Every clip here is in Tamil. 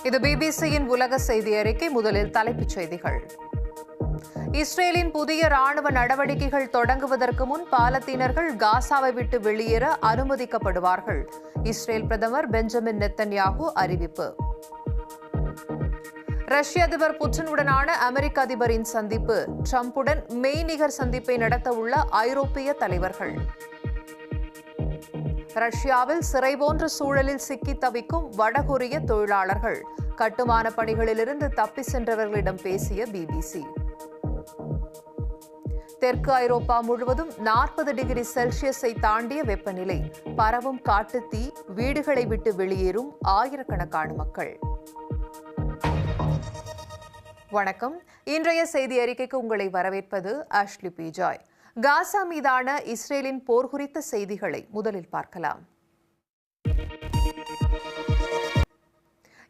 இது பிபிசியின் உலக செய்தி அறிக்கை. முதலில் தலைப்புச் செய்திகள். இஸ்ரேலின் புதிய ராணுவ நடவடிக்கைகள் தொடங்குவதற்கு முன் பாலத்தீனர்கள் காசாவை விட்டு வெளியேற அனுமதிக்கப்படுவார்கள். இஸ்ரேல் பிரதமர் பெஞ்சமின் நெத்தன்யாகு அறிவிப்பு. ரஷ்ய அதிபர் புட்டினுடனான அமெரிக்க அதிபரின் சந்திப்பு. ட்ரம்புடன் மெய்நிகர் சந்திப்பை நடத்தவுள்ள ஐரோப்பிய தலைவர்கள். ரஷ்யாவில் சிறை போன்ற சூழலில் சிக்கி தவிக்கும் வடகொரிய தொழிலாளர்கள். கட்டுமான பணிகளிலிருந்து தப்பி சென்றவர்களிடம் பேசிய பிபிசி. தெற்கு ஐரோப்பா முழுவதும் 40 டிகிரி செல்சியஸை தாண்டிய வெப்பநிலை. பரவும் காட்டுத்தீ, வீடுகளை விட்டு வெளியேறும் ஆயிரக்கணக்கான மக்கள். வணக்கம். இன்றைய செய்தி அறிக்கைக்கு உங்களை வரவேற்பது ஆஷ்லி பி ஜாய். காசா மீதான இஸ்ரேலின் போர் குறித்த செய்திகளை முதலில் பார்க்கலாம்.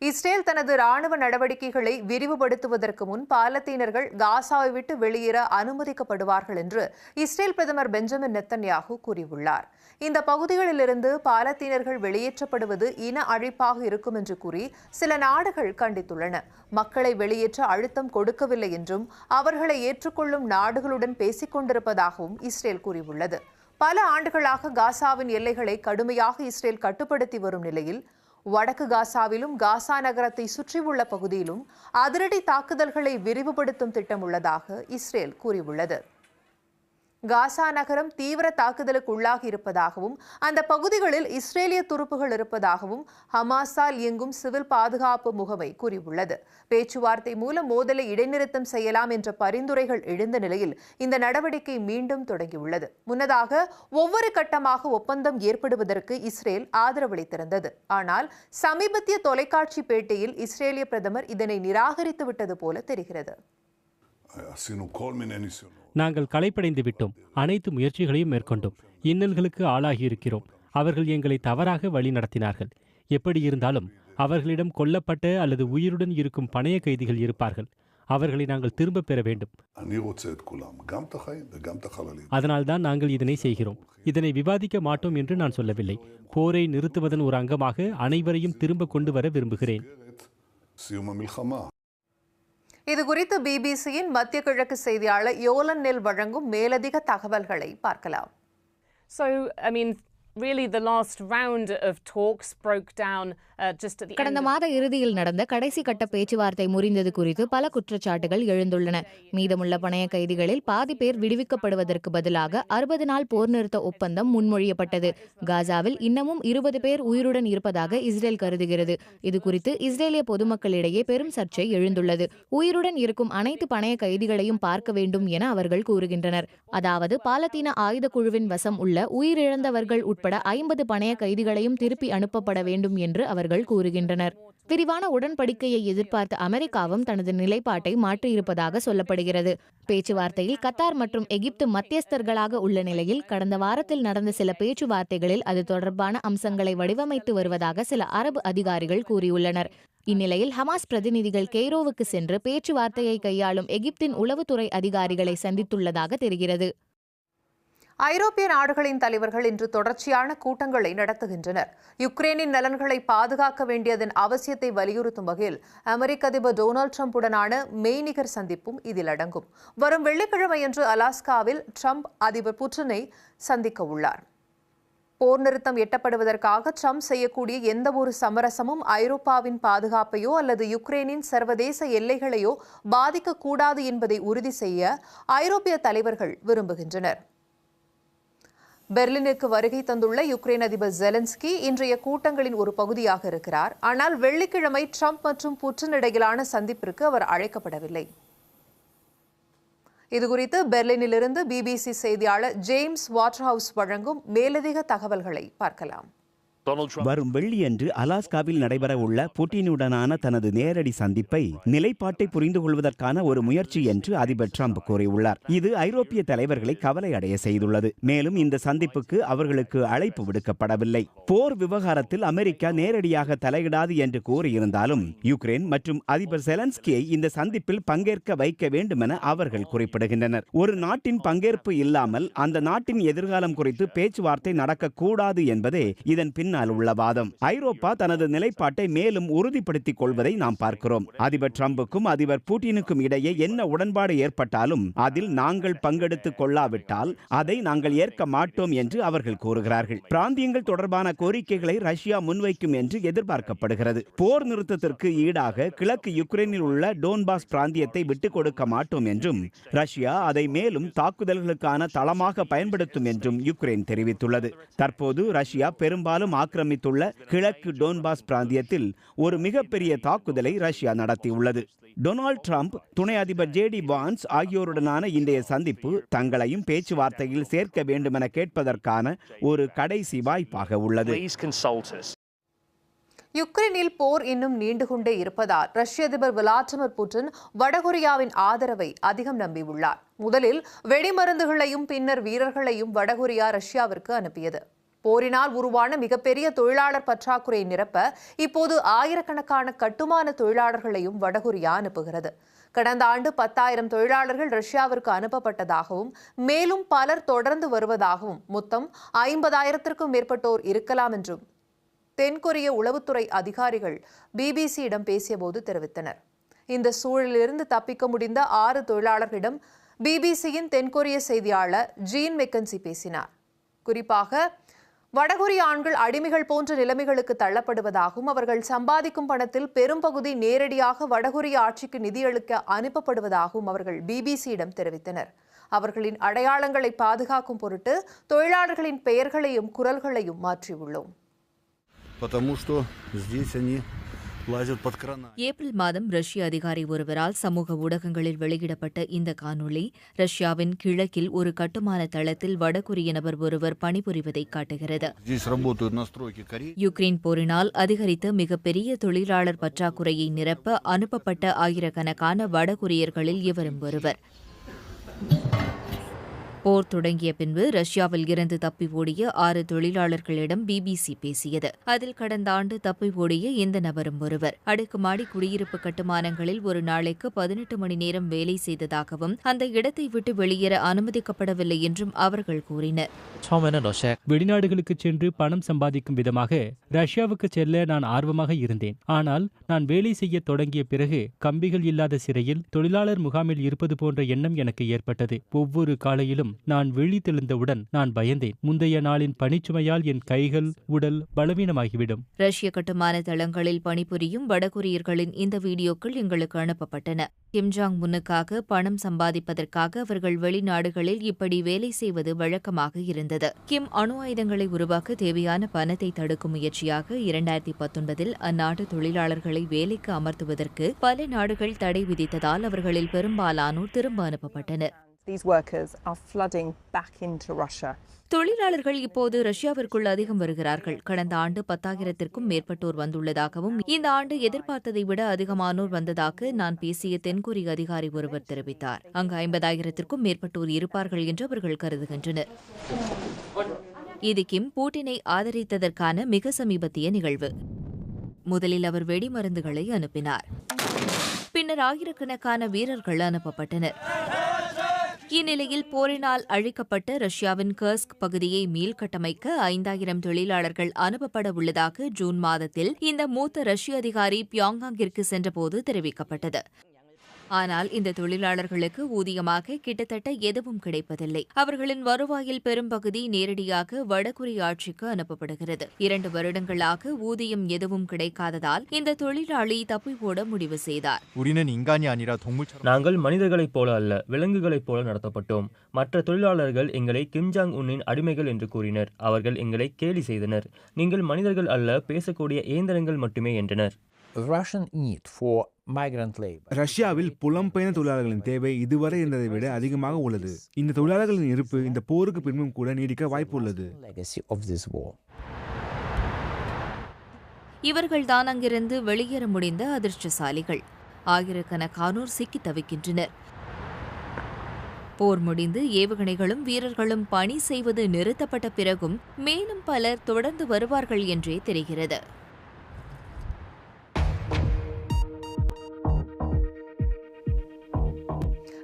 இஸ்ரேல் தனது ராணுவ நடவடிக்கைகளை விரிவுபடுத்துவதற்கு முன் பாலத்தீனர்கள் காசாவை விட்டு வெளியேற அனுமதிக்கப்படுவார்கள் என்று இஸ்ரேல் பிரதமர் பெஞ்சமின் நெத்தன்யாகு கூறியுள்ளார். இந்த பகுதிகளிலிருந்து பாலத்தீனர்கள் வெளியேற்றப்படுவது இன அழிப்பாக இருக்கும் என்று கூறி சில நாடுகள் கண்டித்துள்ளன. மக்களை வெளியேற்ற அழுத்தம் கொடுக்கவில்லை என்றும் அவர்களை ஏற்றுக்கொள்ளும் நாடுகளுடன் பேசிக் கொண்டிருப்பதாகவும் இஸ்ரேல் கூறியுள்ளது. பல ஆண்டுகளாக காசாவின் எல்லைகளை கடுமையாக இஸ்ரேல் கட்டுப்படுத்தி வரும் நிலையில் வடக்கு காசாவிலும் காசா நகரத்தை சுற்றியுள்ள பகுதியிலும் அதிரடி தாக்குதல்களை விரிவுபடுத்தும் திட்டம் உள்ளதாக இஸ்ரேல் கூறியுள்ளது. காசா நகரம் தீவிர தாக்குதலுக்கு உள்ளாகி இருப்பதாகவும் அந்த பகுதிகளில் இஸ்ரேலிய துருப்புகள் இருப்பதாகவும் ஹமாஸால் இயங்கும் சிவில் பாதுகாப்பு முகமை கூறியுள்ளது. பேச்சுவார்த்தை மூலம் மோதலை இடைநிறுத்தம் செய்யலாம் என்ற பரிந்துரைகள் எழுந்த நிலையில் இந்த நடவடிக்கை மீண்டும் தொடங்கியுள்ளது. முன்னதாக ஒவ்வொரு கட்டமாக ஒப்பந்தம் ஏற்படுவதற்கு இஸ்ரேல் ஆதரவளித்திருந்தது. ஆனால் சமீபத்திய தொலைக்காட்சி பேட்டியில் இஸ்ரேலிய பிரதமர் இதனை நிராகரித்து விட்டது போல தெரிகிறது. நாங்கள் களைப்படைந்து விட்டோம். அனைத்து முயற்சிகளையும் மேற்கொண்டோம். இன்னல்களுக்கு ஆளாகியிருக்கிறோம். அவர்கள் எங்களை தவறாக வழி நடத்தினார்கள். எப்படி இருந்தாலும் அவர்களிடம் கொல்லப்பட்ட அல்லது உயிருடன் இருக்கும் பணைய கைதிகள் இருப்பார்கள். அவர்களை நாங்கள் திரும்ப பெற வேண்டும். அதனால்தான் நாங்கள் இதனை செய்கிறோம். இதனை விவாதிக்க மாட்டோம் என்று நான் சொல்லவில்லை. போரை நிறுத்துவதன் ஒரு அங்கமாக அனைவரையும் திரும்ப கொண்டு வர விரும்புகிறேன். இதுகுறித்து பிபிசியின் மத்திய கிழக்கு செய்தியாளர் யோலன் நெல் வழங்கும் மேலதிக தகவல்களை பார்க்கலாம். Really, the last round of talks broke down just at the end. கடந்த மாத இறுதியில் நடந்த கடைசி கட்ட பேச்சுவார்த்தை முறிந்தது குறித்து பல குற்றச்சாட்டுகள் எழுந்துள்ளன. மீதமுள்ள பணைய கைதிகளில் பாதி பேர் விடுவிக்கப்படுவதற்கு பதிலாக 60 நாள் போர் நிறுத்த ஒப்பந்தம் முன்மொழியப்பட்டது. காசாவில் இன்னமும் 20 பேர் உயிருடன் இருப்பதாக இஸ்ரேல் கருதுகிறது. இது குறித்து இஸ்ரேலிய பொதுமக்களிடையே பெரும் சர்ச்சை எழுந்துள்ளது. உயிருடன் இருக்கும் அனைத்து பணைய கைதிகளையும் பார்க்க வேண்டும் என அவர்கள் கூறுகின்றனர். அதாவது பாலத்தீன ஆயுத குழுவின் வசம் உள்ள உயிரிழந்தவர்கள் உட்பட 50 பணைய கைதிகளையும் திருப்பி அனுப்பப்பட வேண்டும் என்று அவர்கள் கூறுகின்றனர். விரிவான உடன்படிக்கையை எதிர்பார்த்த அமெரிக்காவும் தனது நிலைப்பாட்டை மாற்றியிருப்பதாக சொல்லப்படுகிறது. பேச்சுவார்த்தையில் கத்தார் மற்றும் எகிப்து மத்தியஸ்தர்களாக உள்ள நிலையில் கடந்த வாரத்தில் நடந்த சில பேச்சுவார்த்தைகளில் அது தொடர்பான அம்சங்களை வடிவமைத்து வருவதாக சில அரபு அதிகாரிகள் கூறியுள்ளனர். இந்நிலையில் ஹமாஸ் பிரதிநிதிகள் கெய்ரோவுக்கு சென்று பேச்சுவார்த்தையை கையாளும் எகிப்தின் உளவுத்துறை அதிகாரிகளை சந்தித்துள்ளதாக தெரிகிறது. ஐரோப்பிய நாடுகளின் தலைவர்கள் இன்று தொடர்ச்சியான கூட்டங்களை நடத்துகின்றனர். யுக்ரைனின் நலன்களை பாதுகாக்க வேண்டியதன் அவசியத்தை வலியுறுத்தும் வகையில் அமெரிக்க அதிபர் டொனால்டு டிரம்புடனான மெய்நிகர் சந்திப்பும் இதில் அடங்கும். வரும் வெள்ளிக்கிழமையன்று அலாஸ்காவில் ட்ரம்ப் அதிபர் புட்டினை சந்திக்க உள்ளார். போர் நிறுத்தம் எட்டப்படுவதற்காக ட்ரம்ப் செய்யக்கூடிய எந்தவொரு சமரசமும் ஐரோப்பாவின் பாதுகாப்பையோ அல்லது யுக்ரைனின் சர்வதேச எல்லைகளையோ பாதிக்கக்கூடாது என்பதை உறுதி செய்ய ஐரோப்பிய தலைவர்கள் விரும்புகின்றனர். பெர்லினுக்கு வருகை தந்துள்ள யுக்ரைன் அதிபர் ஜெலன்ஸ்கி இன்றைய கூட்டங்களின் ஒரு பகுதியாக இருக்கிறார். ஆனால் வெள்ளிக்கிழமை ட்ரம்ப் மற்றும் புட்டின் இடையிலான சந்திப்பிற்கு அவர் அழைக்கப்படவில்லை. இதுகுறித்து பெர்லினிலிருந்து பிபிசி செய்தியாளர் ஜேம்ஸ் வாட்டர்ஹவுஸ் வழங்கும் மேலதிக தகவல்களை பார்க்கலாம். வரும் வெள்ளியன்று அலாஸ்காவில் நடைபெற உள்ள புட்டினுடனான தனது நேரடி சந்திப்பை நிலைப்பாட்டை புரிந்து கொள்வதற்கான ஒரு முயற்சி என்று அதிபர் ட்ரம்ப் கூறியுள்ளார். இது ஐரோப்பிய தலைவர்களை கவலை அடைய செய்துள்ளது. மேலும் இந்த சந்திப்புக்கு அவர்களுக்கு அழைப்பு விடுக்கப்படவில்லை. போர் விவகாரத்தில் அமெரிக்கா நேரடியாக தலையிடாது என்று கூறியிருந்தாலும் யுக்ரைன் மற்றும் அதிபர் செலன்ஸ்கியை இந்த சந்திப்பில் பங்கேற்க வைக்க வேண்டும் என அவர்கள் குறிப்பிடுகின்றனர். ஒரு நாட்டின் பங்கேற்பு இல்லாமல் அந்த நாட்டின் எதிர்காலம் குறித்து பேச்சுவார்த்தை நடக்கக்கூடாது என்பதே இதன் பின்னால் பின்னால் உள்ள வாதம். ஐரோப்பா தனது நிலைப்பாட்டை மேலும் உறுதிப்படுத்திக் கொள்வதை நாம் பார்க்கிறோம். அதிபர் டிரம்புக்கும் அதிபர் புட்டினுக்கும் இடையே என்ன உடன்பாடு ஏற்பட்டாலும் அதில் நாங்கள் பங்கெடுத்துக் கொள்ளாவிட்டால் அதை நாங்கள் ஏற்க மாட்டோம் என்று அவர்கள் கூறுகிறார்கள். பிராந்தியங்கள் தொடர்பான கோரிக்கைகளை ரஷ்யா முன்வைக்கும் என்று எதிர்பார்க்கப்படுகிறது. போர் நிறுத்தத்திற்கு ஈடாக கிழக்கு யுக்ரைனில் உள்ள டோன்பாஸ் பிராந்தியத்தை விட்டுக் கொடுக்க மாட்டோம் என்றும் ரஷ்யா அதை மேலும் தாக்குதல்களுக்கான தளமாக பயன்படுத்தும் என்றும் யுக்ரைன் தெரிவித்துள்ளது. தற்போது ரஷ்யா பெரும்பாலும் ஆக்கிரமித்துள்ள கிழக்கு டோன்பாஸ் பிராந்தியத்தில் ஒரு மிகப்பெரிய தாக்குதலை ரஷ்யா நடத்தியுள்ளது. டொனால்ட் ட்ரம்ப், துணை அதிபர் ஜேடி வான்ஸ் ஆகியோருடனான இன்றைய சந்திப்பு தங்களையும் பேச்சுவார்த்தையில் சேர்க்க வேண்டுமென கேட்பதற்கான ஒரு கடைசி வாய்ப்பாக உள்ளது. யுக்ரைனில் போர் இன்னும் நீண்டு கொண்டே இருப்பதால் ரஷ்ய அதிபர் விளாடிமிர் புட்டின் வடகொரியாவின் ஆதரவை அதிகம் நம்பியுள்ளார். முதலில் வெடிமருந்துகளையும் பின்னர் வீரர்களையும் வடகொரியா ரஷ்யாவிற்கு அனுப்பியது. போரினால் உருவான மிகப்பெரிய தொழிலாளர் பற்றாக்குறையை நிரப்ப இப்போது ஆயிரக்கணக்கான கட்டுமான தொழிலாளர்களையும் வடகொரியா அனுப்புகிறது. கடந்த ஆண்டு 10,000 தொழிலாளர்கள் ரஷ்யாவிற்கு அனுப்பப்பட்டதாகவும் மேலும் பலர் தொடர்ந்து வருவதாகவும் மொத்தம் 50,000க்கும் மேற்பட்டோர் இருக்கலாம் என்றும் தென்கொரிய உளவுத்துறை அதிகாரிகள் பிபிசியிடம் பேசியபோது தெரிவித்தனர். இந்த சூழலிலிருந்து தப்பிக்க முடிந்த 6 தொழிலாளர்களிடம் பிபிசியின் தென்கொரிய செய்தியாளர் ஜீன் மெக்கன்சி பேசினார். குறிப்பாக வடகொரிய ஆண்கள் அடிமைகள் போன்ற நிலைமைகளுக்கு தள்ளப்படுவதாகவும் அவர்கள் சம்பாதிக்கும் பணத்தில் பெரும்பகுதி நேரடியாக வடகொரிய ஆட்சிக்கு நிதியளிக்க அனுப்பப்படுவதாகவும் அவர்கள் பிபிசியிடம் தெரிவித்தனர். அவர்களின் அடையாளங்களை பாதுகாக்கும் பொருட்டு தொழிலாளர்களின் பெயர்களையும் குரல்களையும் மாற்றியுள்ளோம். ஏப்ரல் மாதம் ரஷ்ய அதிகாரி ஒருவரால் சமூக ஊடகங்களில் வெளியிடப்பட்ட இந்த காணொளி ரஷ்யாவின் கிழக்கில் ஒரு கட்டுமான தளத்தில் வடகொரிய நபர் ஒருவர் பணிபுரிவதை காட்டுகிறது. யுக்ரைன் போரினால் அதிகரித்த மிகப்பெரிய தொழிலாளர் பற்றாக்குறையை நிரப்ப அனுப்பப்பட்ட ஆயிரக்கணக்கான வடகொரியர்களில் இவரும் ஒருவர். போர் தொடங்கிய பின்பு ரஷ்யாவில் இருந்து தப்பி ஓடிய 6 தொழிலாளர்களிடம் பிபிசி பேசியது. அதில் கடந்த ஆண்டு தப்பி ஓடிய இந்த நபரும் ஒருவர். அடுக்குமாடி குடியிருப்பு கட்டுமானங்களில் ஒரு நாளைக்கு 18 மணி நேரம் வேலை செய்ததாகவும் அந்த இடத்தை விட்டு வெளியேற அனுமதிக்கப்படவில்லை என்றும் அவர்கள் கூறினர். வெளிநாடுகளுக்கு சென்று பணம் சம்பாதிக்கும் விதமாக ரஷ்யாவுக்கு செல்ல நான் ஆர்வமாக இருந்தேன். ஆனால் நான் வேலை செய்ய தொடங்கிய பிறகு கம்பிகள் இல்லாத சிறையில் தொழிலாளர் முகாமில் இருப்பது போன்ற எண்ணம் எனக்கு ஏற்பட்டது. ஒவ்வொரு காலையிலும் நான் விழித்தெழுந்தவுடன் நான் பயந்தேன். முந்தைய நாளின் பணிச்சுமையால் என் கைகள், உடல் பலவீனமாகிவிடும். ரஷ்ய கட்டுமான தளங்களில் பணிபுரியும் வடகொரியர்களின் இந்த வீடியோக்கள் எங்களுக்கு அனுப்பப்பட்டன. கிம் ஜாங் முன்னுக்காக பணம் சம்பாதிப்பதற்காக அவர்கள் வெளிநாடுகளில் இப்படி வேலை செய்வது வழக்கமாக இருந்தது. கிம் அணு ஆயுதங்களை உருவாக்க தேவையான பணத்தை தடுக்கும் முயற்சியாக 2019 அந்நாட்டு தொழிலாளர்களை வேலைக்கு அமர்த்துவதற்கு பல நாடுகள் தடை விதித்ததால் அவர்களில் பெரும்பாலானோர் திரும்ப அனுப்பப்பட்டனர். தொழிலாளர்கள் இப்போது ரஷ்யாவிற்குள் அதிகம் வருகிறார்கள். கடந்த ஆண்டு 10,000க்கும் மேற்பட்டோர் வந்துள்ளதாகவும் இந்த ஆண்டு எதிர்பார்த்ததை விட அதிகமானோர் வந்ததாக நான் பேசிய தென்கொரிய அதிகாரி ஒருவர் தெரிவித்தார். அங்கு 50,000க்கும் மேற்பட்டோர் இருப்பார்கள் என்று அவர்கள் கருதுகின்றனர். இது கிம் புட்டினை ஆதரித்ததற்கான மிக சமீபத்திய நிகழ்வு. முதலில் அவர் வெடிமருந்துகளை அனுப்பினார். பின்னர் ஆயிரக்கணக்கான வீரர்கள் அனுப்பப்பட்டனர். இந்நிலையில் போரினால் அழிக்கப்பட்ட ரஷ்யாவின் கர்ஸ்க் பகுதியை மீள்கட்டமைக்க 5,000 தொழிலாளர்கள் அனுப்பப்பட உள்ளதாக ஜூன் மாதத்தில் இந்த மூத்த ரஷ்ய அதிகாரி பியாங்யாங்கிற்கு சென்றபோது தெரிவிக்கப்பட்டது. ஆனால் இந்த தொழிலாளர்களுக்கு ஊதியமாக கிட்டத்தட்ட எதுவும் கிடைப்பதில்லை. அவர்களின் வருவாயில் பெரும்பகுதி நேரடியாக வடகொரிய ஆட்சிக்கு அனுப்பப்படுகிறது. 2 வருடங்களாக ஊதியம் எதுவும் கிடைக்காததால் இந்த தொழிலாளி தப்பி ஓட முடிவு செய்தார். நாங்கள் மனிதர்களைப் போல அல்ல, விலங்குகளைப் போல நடத்தப்பட்டோம். மற்ற தொழிலாளர்கள் எங்களை கிம் ஜாங் உன்னின் அடிமைகள் என்று கூறினர். அவர்கள் எங்களை கேலி செய்தனர். நீங்கள் மனிதர்கள் அல்ல, பேசக்கூடிய இயந்திரங்கள் மட்டுமே என்றனர். ரஷ்யாவில் புலம்பெயர்ந்த தொழிலாளர்களின் தேவை இதுவரை இருந்ததை விட அதிகமாக உள்ளது. இந்த தொழிலாளர்களின் இருப்பு இந்த போருக்கு பின்பும் கூட நீடிக்க வாய்ப்பு உள்ளது. இவர்கள்தான் அங்கிருந்து வெளியேற முடிந்த அதிர்ஷ்டசாலிகள். ஆயிரக்கணக்கானோர் சிக்கி தவிக்கின்றனர். போர் முடிந்து ஏவுகணைகளும் வீரர்களும் பணி செய்வது நிறுத்தப்பட்ட பிறகும் மேலும் பலர் தொடர்ந்து வருவார்கள் என்றே தெரிகிறது.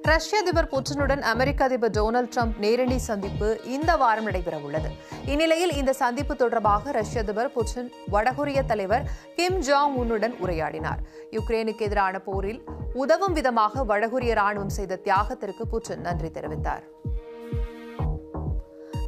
ரஷ்ய அதிபர் புட்டினுடன் அமெரிக்க அதிபர் டொனால்டு ட்ரம்ப் நேரடி சந்திப்பு இந்த வாரம் நடைபெற உள்ளது. இந்நிலையில் இந்த சந்திப்பு தொடர்பாக ரஷ்ய அதிபர் புட்டின் வடகொரிய தலைவர் கிம் ஜாங் உன்னுடன் உரையாடினார். யுக்ரைனுக்கு எதிரான போரில் உதவும் விதமாக வடகொரிய ராணுவம் செய்த தியாகத்திற்கு புட்டின் நன்றி தெரிவித்தார்.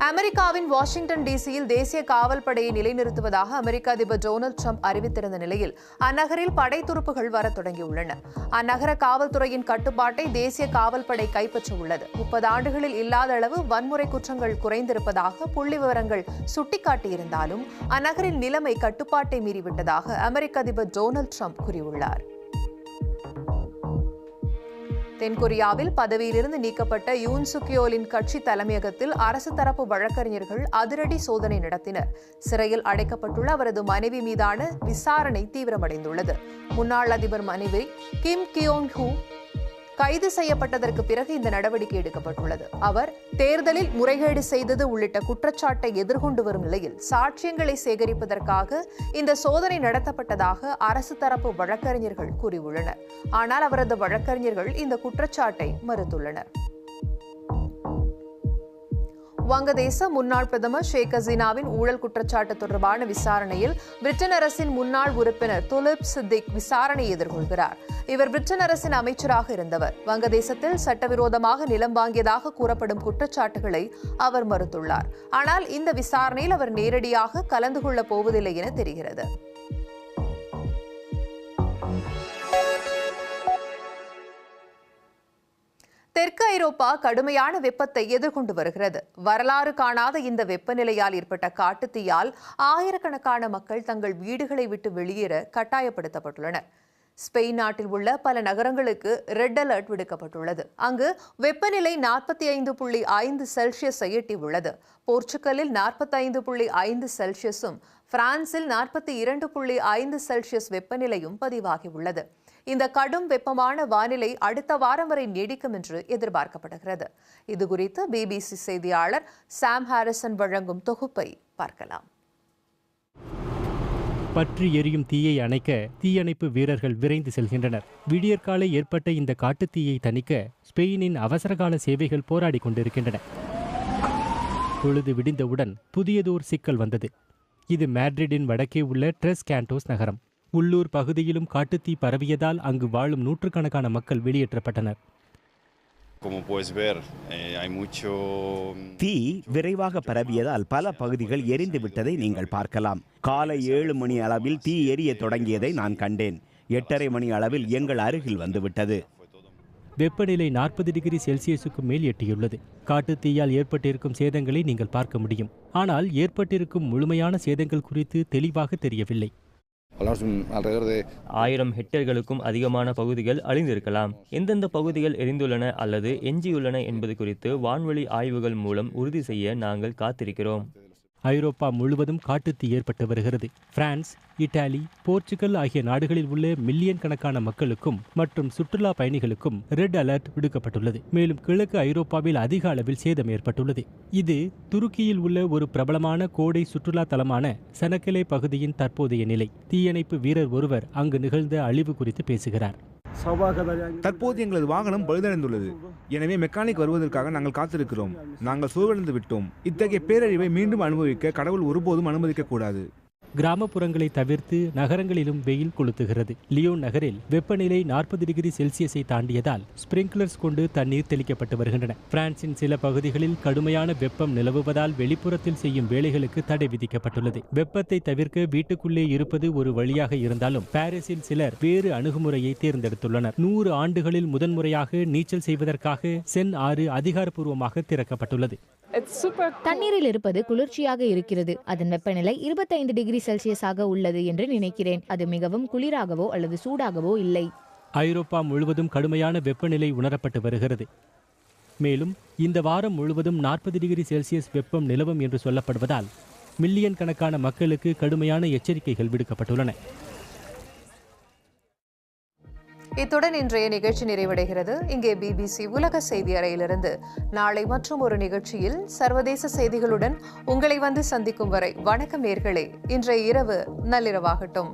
அமெரிக்காவின் வாஷிங்டன் டிசியில் தேசிய காவல் படையை நிலைநிறுத்துவதாக அமெரிக்க அதிபர் டொனால்டு ட்ரம்ப் அறிவித்திருந்த நிலையில் அந்நகரில் படைத்துருப்புகள் வரத் தொடங்கியுள்ளன. அந்நகர காவல்துறையின் கட்டுப்பாட்டை தேசிய காவல் படை கைப்பற்ற உள்ளது. 30 ஆண்டுகளில் இல்லாத அளவு வன்முறை குற்றங்கள் குறைந்திருப்பதாக புள்ளி விவரங்கள் சுட்டிக்காட்டியிருந்தாலும் அந்நகரின் நிலைமை கட்டுப்பாட்டை மீறிவிட்டதாக அமெரிக்க அதிபர் டொனால்டு ட்ரம்ப் கூறியுள்ளார். தென்கொரியாவில் பதவியிலிருந்து நீக்கப்பட்ட யூன் சுக்யோலின் கட்சி தலைமையகத்தில் அரசு தரப்பு வழக்கறிஞர்கள் அதிரடி சோதனை நடத்தினர். சிறையில் அடைக்கப்பட்டுள்ள அவரது மனைவி மீதான விசாரணை தீவிரமடைந்துள்ளது. முன்னாள் அதிபர் மனைவி கிம் கியோங் ஹூ கைது செய்யப்பட்டதற்கு பிறகு இந்த நடவடிக்கை எடுக்கப்பட்டுள்ளது. அவர் தேர்தலில் முறைகேடு செய்தது உள்ளிட்ட குற்றச்சாட்டை எதிர்கொண்டு வரும் நிலையில் சாட்சியங்களை சேகரிப்பதற்காக இந்த சோதனை நடத்தப்பட்டதாக அரசு தரப்பு வழக்கறிஞர்கள் கூறியுள்ளனர். ஆனால் அவரது வழக்கறிஞர்கள் இந்த குற்றச்சாட்டை மறுத்துள்ளனர். வங்கதேச முன்னாள் பிரதமர் ஷேக் ஹசீனாவின் ஊழல் குற்றச்சாட்டு தொடர்பான விசாரணையில் பிரிட்டன் அரசின் முன்னாள் உறுப்பினர் துலிப் சித்திக் விசாரணையை எதிர்கொள்கிறார். இவர் பிரிட்டன் அரசின் அமைச்சராக இருந்தவர். வங்கதேசத்தில் சட்டவிரோதமாக நிலம் வாங்கியதாக கூறப்படும் குற்றச்சாட்டுகளை அவர் மறுத்துள்ளார். ஆனால் இந்த விசாரணையில் அவர் நேரடியாக கலந்து கொள்ளப் போவதில்லை என தெரிகிறது. தெற்கு ஐரோப்பா கடுமையான வெப்பத்தை எதிர்கொண்டு வருகிறது. வரலாறு காணாத இந்த வெப்பநிலையால் ஏற்பட்ட காட்டுத்தீயால் ஆயிரக்கணக்கான மக்கள் தங்கள் வீடுகளை விட்டு வெளியேற கட்டாயப்படுத்தப்பட்டுள்ளனர். ஸ்பெயின் நாட்டில் உள்ள பல நகரங்களுக்கு ரெட் அலர்ட் விடுக்கப்பட்டுள்ளது. அங்கு வெப்பநிலை 45.5 செல்சியஸை எட்டியுள்ளது. போர்ச்சுகலில் 45.5 செல்சியஸும் பிரான்சில் 42.5 செல்சியஸ் வெப்பநிலையும் பதிவாகியுள்ளது. இந்த கடும் வெப்பமான வானிலை அடுத்த வாரம் வரை நீடிக்கும் என்று எதிர்பார்க்கப்படுகிறது. இதுகுறித்து பிபிசி செய்தியாளர் சாம் ஹாரிசன் வழங்கும் தொகுப்பை பார்க்கலாம். பற்றி எரியும் தீயை அணைக்க தீயணைப்பு வீரர்கள் விரைந்து செல்கின்றனர். விடியற்காலை ஏற்பட்ட இந்த காட்டுத்தீயை தணிக்க ஸ்பெயினின் அவசரகால சேவைகள் போராடி கொண்டிருக்கின்றன. பொழுது விடிந்தவுடன் புதியதோர் சிக்கல் வந்தது. இது மேட்ரிடின் வடக்கே உள்ள ட்ரெஸ் கேண்டோஸ் நகரம். உள்ளூர் பகுதியிலும் காட்டுத்தீ பரவியதால் அங்கு வாழும் நூற்றுக்கணக்கான மக்கள் வெளியேற்றப்பட்டனர். தீ விரைவாக பரவியதால் பல பகுதிகள் எரிந்து விட்டதை நீங்கள் பார்க்கலாம். காலை 7 மணி அளவில் தீ எரிய தொடங்கியதை நான் கண்டேன். 8:30 மணி அளவில் எங்கள் அருகில் வந்துவிட்டது. வெப்பநிலை 40 டிகிரி செல்சியஸுக்கு மேல் எட்டியுள்ளது. காட்டுத்தீயால் ஏற்பட்டிருக்கும் சேதங்களை நீங்கள் பார்க்க முடியும். ஆனால் ஏற்பட்டிருக்கும் முழுமையான சேதங்கள் குறித்து தெளிவாக தெரியவில்லை. 1000 ஹெக்டேர்களுக்கும் அதிகமான பகுதிகள் அழிந்திருக்கலாம். எந்தெந்த பகுதிகள் எரிந்துள்ளன அல்லது எஞ்சியுள்ளன என்பது குறித்து வான்வெளி ஆய்வுகள் மூலம் உறுதி செய்ய நாங்கள் காத்திருக்கிறோம். ஐரோப்பா முழுவதும் காட்டுத்தீ ஏற்பட்டு வருகிறது. பிரான்ஸ், இத்தாலி, போர்ச்சுகல் ஆகிய நாடுகளில் உள்ள மில்லியன் கணக்கான மக்களுக்கும் மற்றும் சுற்றுலா பயணிகளுக்கும் ரெட் அலர்ட் விடுக்கப்பட்டுள்ளது. மேலும் கிழக்கு ஐரோப்பாவில் அதிக அளவில் சேதம் ஏற்பட்டுள்ளது. இது துருக்கியில் உள்ள ஒரு பிரபலமான கோடை சுற்றுலா தலமான சனக்கலே பகுதியின் தற்போதைய நிலை. தீயணைப்பு வீரர் ஒருவர் அங்கு நிகழ்ந்த அழிவு குறித்து பேசுகிறார். தற்போது எங்களது வாகனம் பழுதடைந்துள்ளது. எனவே மெக்கானிக் வருவதற்காக நாங்கள் காத்திருக்கிறோம். நாங்கள் சோர்வடைந்து விட்டோம். இத்தகைய பேரழிவை மீண்டும் அனுபவிக்க கடவுள் ஒருபோதும் அனுமதிக்க கூடாது. கிராமப்புறங்களை தவிர்த்து நகரங்களிலும் வெயில் கொளுத்துகிறது. லியோன் நகரில் வெப்பநிலை 40 டிகிரி செல்சியஸை தாண்டியதால் ஸ்பிரிங்க்லர்ஸ் கொண்டு தண்ணீர் தெளிக்கப்பட்டு வருகின்றன. பிரான்சின் சில பகுதிகளில் கடுமையான வெப்பம் நிலவுவதால் வெளிப்புறத்தில் செய்யும் வேலைகளுக்கு தடை விதிக்கப்பட்டுள்ளது. வெப்பத்தை தவிர்க்க வீட்டுக்குள்ளே இருப்பது ஒரு வழியாக இருந்தாலும் பாரிஸில் சிலர் வேறு அணுகுமுறையை தேர்ந்தெடுத்துள்ளனர். 100 ஆண்டுகளில் முதன்முறையாக நீச்சல் செய்வதற்காக சென் ஆறு அதிகாரப்பூர்வமாக திறக்கப்பட்டுள்ளது. தண்ணீரில் இருப்பது குளிர்ச்சியாக இருக்கிறது. அதன் வெப்பநிலை 25 டிகிரி செல்சியஸாக உள்ளது என்று நினைக்கிறேன். அது மிகவும் குளிராகவோ அல்லது சூடாகவோ இல்லை. ஐரோப்பா முழுவதும் கடுமையான வெப்பநிலை உணரப்பட்டு வருகிறது. மேலும் இந்த வாரம் முழுவதும் 40 டிகிரி செல்சியஸ் வெப்பம் நிலவும் என்று சொல்லப்படுவதால் மில்லியன் கணக்கான மக்களுக்கு கடுமையான எச்சரிக்கைகள் விடுக்கப்பட்டுள்ளன. இத்துடன் இன்றைய நிகழ்ச்சி நிறைவடைகிறது. இங்கே பிபிசி உலக செய்தி அறையிலிருந்து நாளை மற்றும் ஒரு நிகழ்ச்சியில் சர்வதேச செய்திகளுடன் உங்களை வந்து சந்திக்கும் வரை வணக்கம் நேயர்களே. இன்றைய இரவு நள்ளிரவாகட்டும்.